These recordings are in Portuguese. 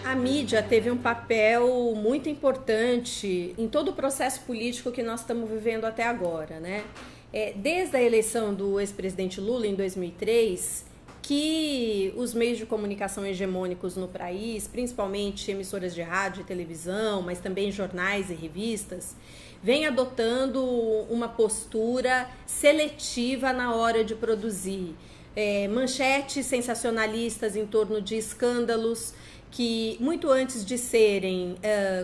A mídia teve um papel muito importante em todo o processo político que nós estamos vivendo até agora, né? Desde a eleição do ex-presidente Lula em 2003, que os meios de comunicação hegemônicos no país, principalmente emissoras de rádio e televisão, mas também jornais e revistas, vêm adotando uma postura seletiva na hora de produzir manchetes sensacionalistas em torno de escândalos que, muito antes de serem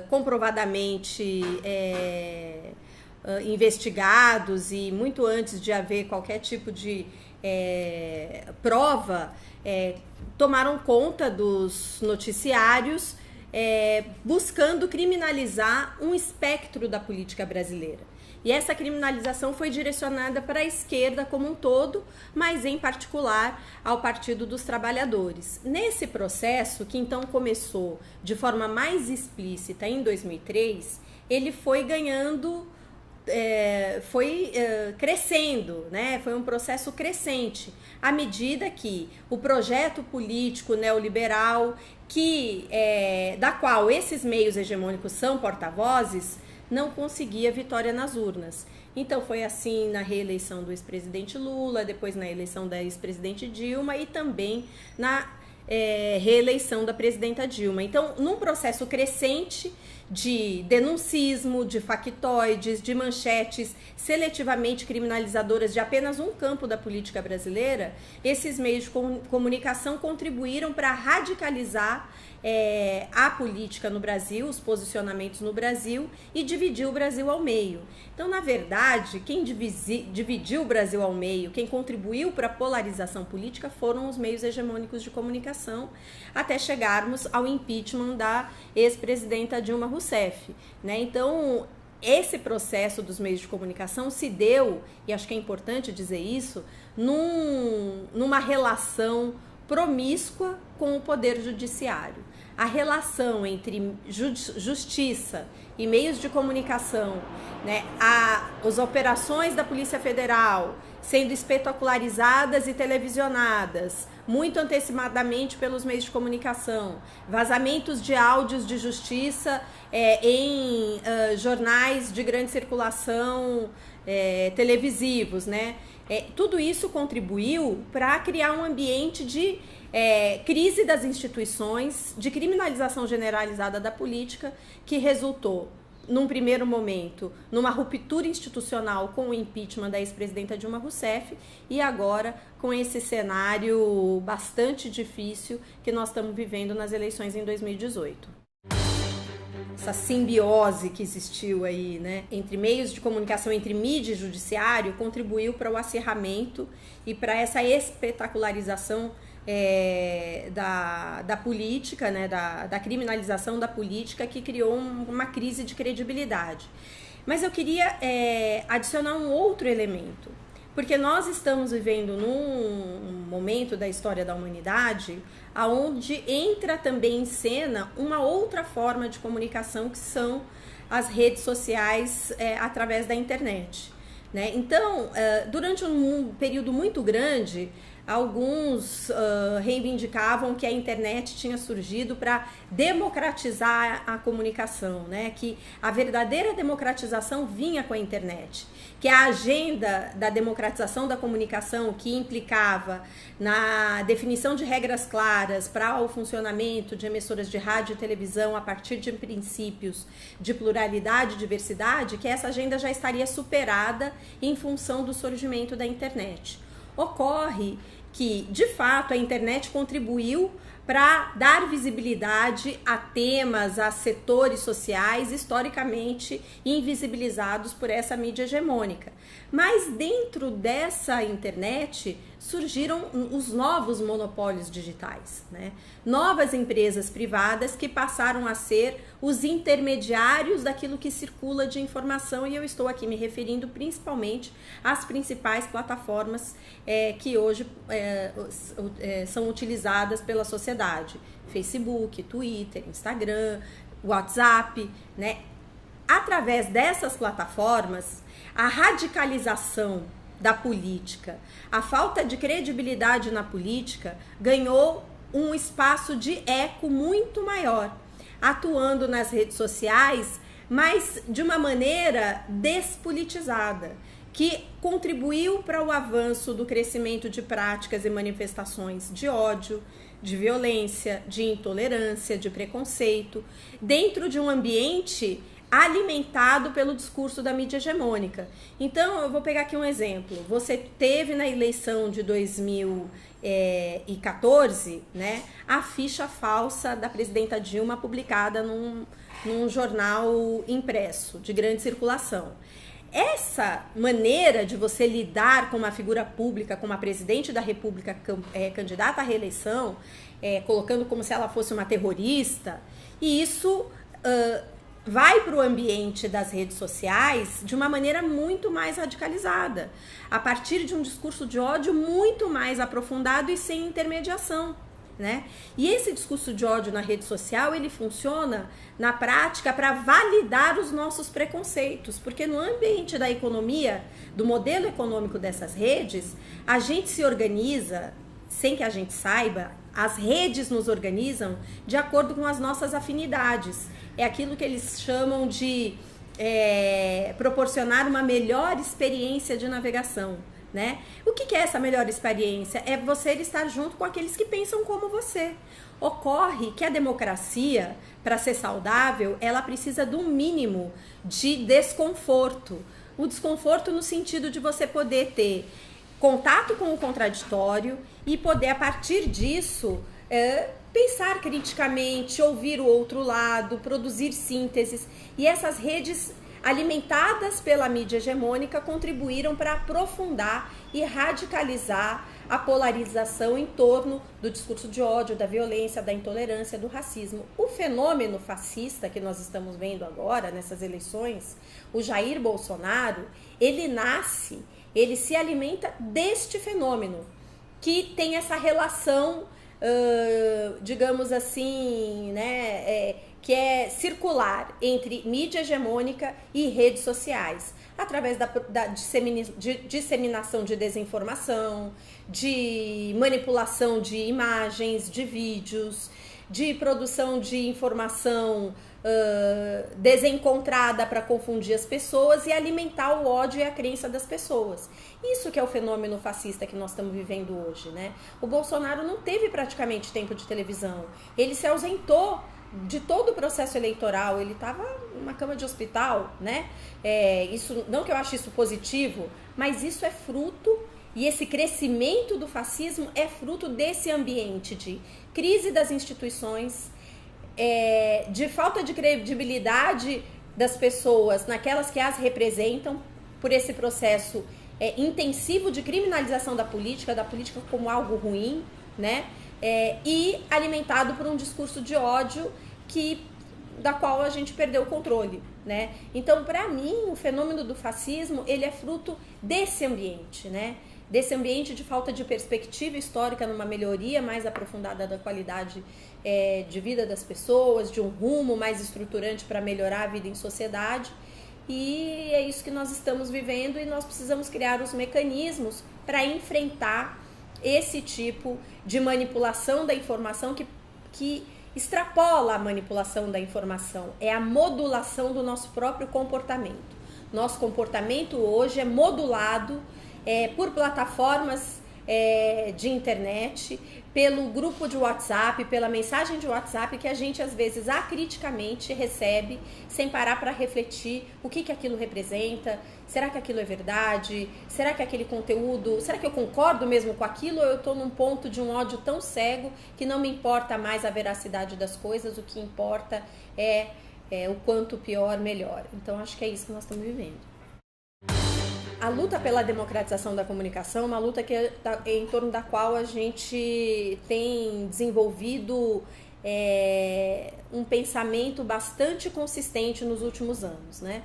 comprovadamente investigados e muito antes de haver qualquer tipo de prova, tomaram conta dos noticiários, buscando criminalizar um espectro da política brasileira. E essa criminalização foi direcionada para a esquerda como um todo, mas em particular ao Partido dos Trabalhadores. Nesse processo, que então começou de forma mais explícita em 2003, ele foi ganhando, crescendo, né? Foi um processo crescente, à medida que o projeto político neoliberal, da qual esses meios hegemônicos são porta-vozes, não conseguia vitória nas urnas. Então foi assim na reeleição do ex-presidente Lula, depois na eleição da ex-presidente Dilma e também na reeleição da presidenta Dilma. Então, num processo crescente de denuncismo, de factoides, de manchetes seletivamente criminalizadoras de apenas um campo da política brasileira, esses meios de comunicação contribuíram para radicalizar a política no Brasil, os posicionamentos no Brasil, e dividir o Brasil ao meio. Então, na verdade, quem dividiu o Brasil ao meio, quem contribuiu para a polarização política foram os meios hegemônicos de comunicação, até chegarmos ao impeachment da ex-presidenta Dilma Rousseff, né? Então, esse processo dos meios de comunicação se deu, e acho que é importante dizer isso, numa relação promíscua com o poder judiciário. A relação entre justiça e meios de comunicação, né, as operações da Polícia Federal sendo espetacularizadas e televisionadas muito antecipadamente pelos meios de comunicação, vazamentos de áudios de justiça em jornais de grande circulação televisivos, né? Tudo isso contribuiu para criar um ambiente de crise das instituições, de criminalização generalizada da política, que resultou, num primeiro momento, numa ruptura institucional com o impeachment da ex-presidenta Dilma Rousseff e agora com esse cenário bastante difícil que nós estamos vivendo nas eleições em 2018. Essa simbiose que existiu aí, né, entre meios de comunicação, entre mídia e judiciário, contribuiu para o acirramento e para essa espetacularização da política, né, da criminalização da política, que criou uma crise de credibilidade. Mas eu queria adicionar um outro elemento, porque nós estamos vivendo num momento da história da humanidade onde entra também em cena uma outra forma de comunicação, que são as redes sociais através da internet, né? Então, durante um período muito grande, alguns reivindicavam que a internet tinha surgido para democratizar a comunicação, né? Que a verdadeira democratização vinha com a internet, que a agenda da democratização da comunicação, que implicava na definição de regras claras para o funcionamento de emissoras de rádio e televisão a partir de princípios de pluralidade e diversidade, que essa agenda já estaria superada em função do surgimento da internet. Ocorre que, de fato, a internet contribuiu para dar visibilidade a temas, a setores sociais historicamente invisibilizados por essa mídia hegemônica. Mas dentro dessa internet surgiram os novos monopólios digitais, né? Novas empresas privadas que passaram a ser os intermediários daquilo que circula de informação, e eu estou aqui me referindo principalmente às principais plataformas que hoje são utilizadas pela sociedade: Facebook, Twitter, Instagram, WhatsApp, né? Através dessas plataformas, a radicalização da política, a falta de credibilidade na política ganhou um espaço de eco muito maior, atuando nas redes sociais, mas de uma maneira despolitizada, que contribuiu para o avanço do crescimento de práticas e manifestações de ódio, de violência, de intolerância, de preconceito, dentro de um ambiente alimentado pelo discurso da mídia hegemônica. Então, eu vou pegar aqui um exemplo. Você teve na eleição de 2014, né, a ficha falsa da presidenta Dilma publicada num jornal impresso de grande circulação. Essa maneira de você lidar com uma figura pública, como a presidente da República candidata à reeleição, colocando como se ela fosse uma terrorista, e isso vai para o ambiente das redes sociais de uma maneira muito mais radicalizada, a partir de um discurso de ódio muito mais aprofundado e sem intermediação, né? E esse discurso de ódio na rede social, ele funciona na prática para validar os nossos preconceitos, porque no ambiente da economia, do modelo econômico dessas redes, a gente se organiza, sem que a gente saiba, as redes nos organizam de acordo com as nossas afinidades. É aquilo que eles chamam de proporcionar uma melhor experiência de navegação, né? O que é essa melhor experiência? É você estar junto com aqueles que pensam como você. Ocorre que a democracia, para ser saudável, ela precisa de um mínimo de desconforto. O desconforto no sentido de você poder ter contato com o contraditório e poder, a partir disso, pensar criticamente, ouvir o outro lado, produzir sínteses. E essas redes alimentadas pela mídia hegemônica contribuíram para aprofundar e radicalizar a polarização em torno do discurso de ódio, da violência, da intolerância, do racismo. O fenômeno fascista que nós estamos vendo agora nessas eleições, o Jair Bolsonaro, ele se alimenta deste fenômeno, que tem essa relação, digamos assim, né, que é circular entre mídia hegemônica e redes sociais, através da disseminação de desinformação, de manipulação de imagens, de vídeos, de produção de informação desencontrada para confundir as pessoas e alimentar o ódio e a crença das pessoas. Isso que é o fenômeno fascista que nós estamos vivendo hoje, né? O Bolsonaro não teve praticamente tempo de televisão, ele se ausentou de todo o processo eleitoral, ele estava numa cama de hospital, né? Isso, não que eu ache isso positivo, mas isso é fruto, e esse crescimento do fascismo é fruto desse ambiente de crise das instituições, de falta de credibilidade das pessoas naquelas que as representam, por esse processo intensivo de criminalização da política como algo ruim, né? E alimentado por um discurso de ódio da qual a gente perdeu o controle, né? Então, para mim, o fenômeno do fascismo, ele é fruto desse ambiente, né? Desse ambiente de falta de perspectiva histórica numa melhoria mais aprofundada da qualidade de vida das pessoas, de um rumo mais estruturante para melhorar a vida em sociedade. E é isso que nós estamos vivendo, e nós precisamos criar os mecanismos para enfrentar esse tipo de manipulação da informação que extrapola a manipulação da informação, é a modulação do nosso próprio comportamento. Nosso comportamento hoje é modulado por plataformas de internet, pelo grupo de WhatsApp, pela mensagem de WhatsApp que a gente às vezes acriticamente recebe sem parar para refletir o que aquilo representa. Será que aquilo é verdade? Será que aquele conteúdo, será que eu concordo mesmo com aquilo, ou eu estou num ponto de um ódio tão cego que não me importa mais a veracidade das coisas, o que importa é o quanto pior, melhor. Então acho que é isso que nós estamos vivendo. A luta pela democratização da comunicação é uma luta em torno da qual a gente tem desenvolvido um pensamento bastante consistente nos últimos anos, né?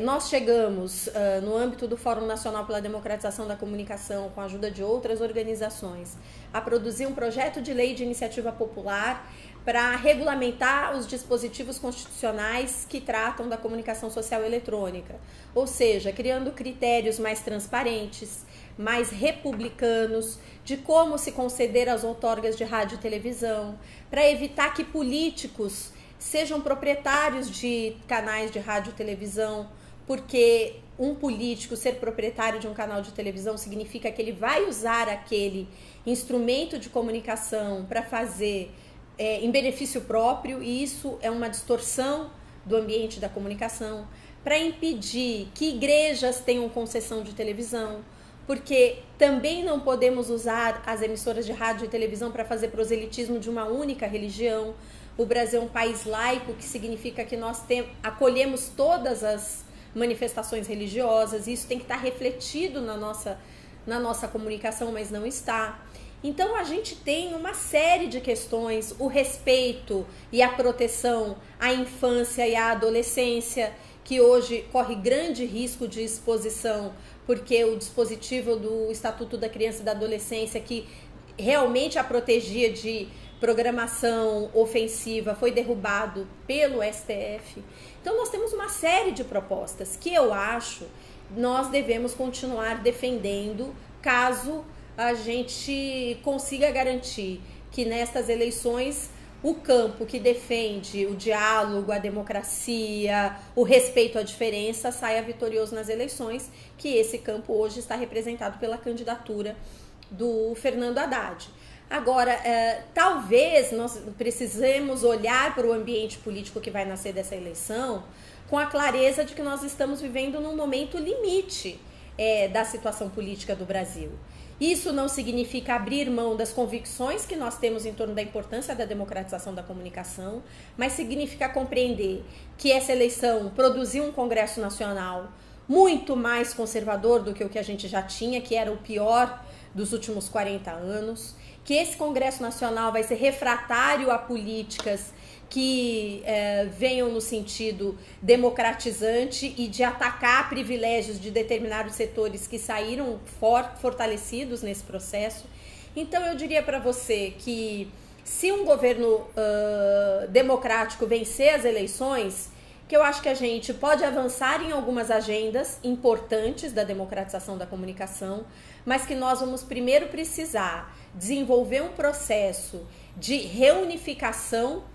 Nós chegamos, no âmbito do Fórum Nacional pela Democratização da Comunicação, com a ajuda de outras organizações, a produzir um projeto de lei de iniciativa popular para regulamentar os dispositivos constitucionais que tratam da comunicação social eletrônica, ou seja, criando critérios mais transparentes, mais republicanos, de como se conceder as outorgas de rádio e televisão, para evitar que políticos sejam proprietários de canais de rádio e televisão, porque um político ser proprietário de um canal de televisão significa que ele vai usar aquele instrumento de comunicação para fazer em benefício próprio, e isso é uma distorção do ambiente da comunicação, para impedir que igrejas tenham concessão de televisão, porque também não podemos usar as emissoras de rádio e televisão para fazer proselitismo de uma única religião. O Brasil é um país laico, que significa que nós acolhemos todas as manifestações religiosas, e isso tem que estar refletido na nossa comunicação, mas não está. Então a gente tem uma série de questões, o respeito e a proteção à infância e à adolescência, que hoje corre grande risco de exposição, porque o dispositivo do Estatuto da Criança e da Adolescência, que realmente a protegia de programação ofensiva, foi derrubado pelo STF. Então nós temos uma série de propostas que eu acho nós devemos continuar defendendo, caso a gente consiga garantir que nestas eleições o campo que defende o diálogo, a democracia, o respeito à diferença saia vitorioso nas eleições, que esse campo hoje está representado pela candidatura do Fernando Haddad. Agora, talvez nós precisemos olhar para o ambiente político que vai nascer dessa eleição com a clareza de que nós estamos vivendo num momento limite da situação política do Brasil. Isso não significa abrir mão das convicções que nós temos em torno da importância da democratização da comunicação, mas significa compreender que essa eleição produziu um Congresso Nacional muito mais conservador do que o que a gente já tinha, que era o pior dos últimos 40 anos, que esse Congresso Nacional vai ser refratário a políticas que venham no sentido democratizante e de atacar privilégios de determinados setores que saíram fortalecidos nesse processo. Então eu diria para você que se um governo democrático vencer as eleições, que eu acho que a gente pode avançar em algumas agendas importantes da democratização da comunicação, mas que nós vamos primeiro precisar desenvolver um processo de reunificação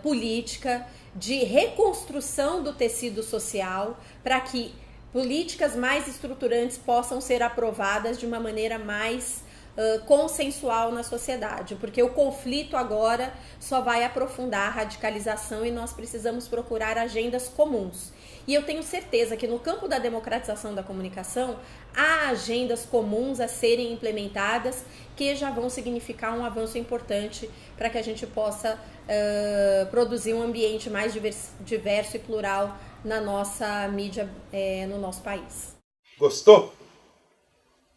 política, de reconstrução do tecido social, para que políticas mais estruturantes possam ser aprovadas de uma maneira mais consensual na sociedade, porque o conflito agora só vai aprofundar a radicalização e nós precisamos procurar agendas comuns. E eu tenho certeza que no campo da democratização da comunicação há agendas comuns a serem implementadas que já vão significar um avanço importante para que a gente possa produzir um ambiente mais diverso e plural na nossa mídia, no nosso país. Gostou?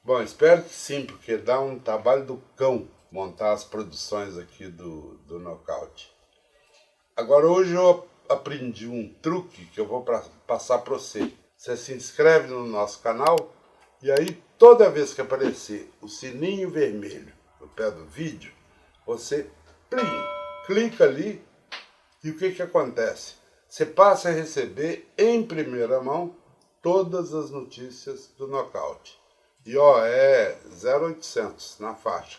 Bom, espero que sim, porque dá um trabalho do cão montar as produções aqui do Nocaute. Agora, hoje eu aprendi um truque que eu vou passar para você. Você se inscreve no nosso canal e aí toda vez que aparecer o sininho vermelho no pé do vídeo, você clica ali e o que acontece? Você passa a receber em primeira mão todas as notícias do Nocaute. E é 0800 na faixa,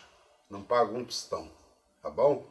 não paga um tostão, tá bom?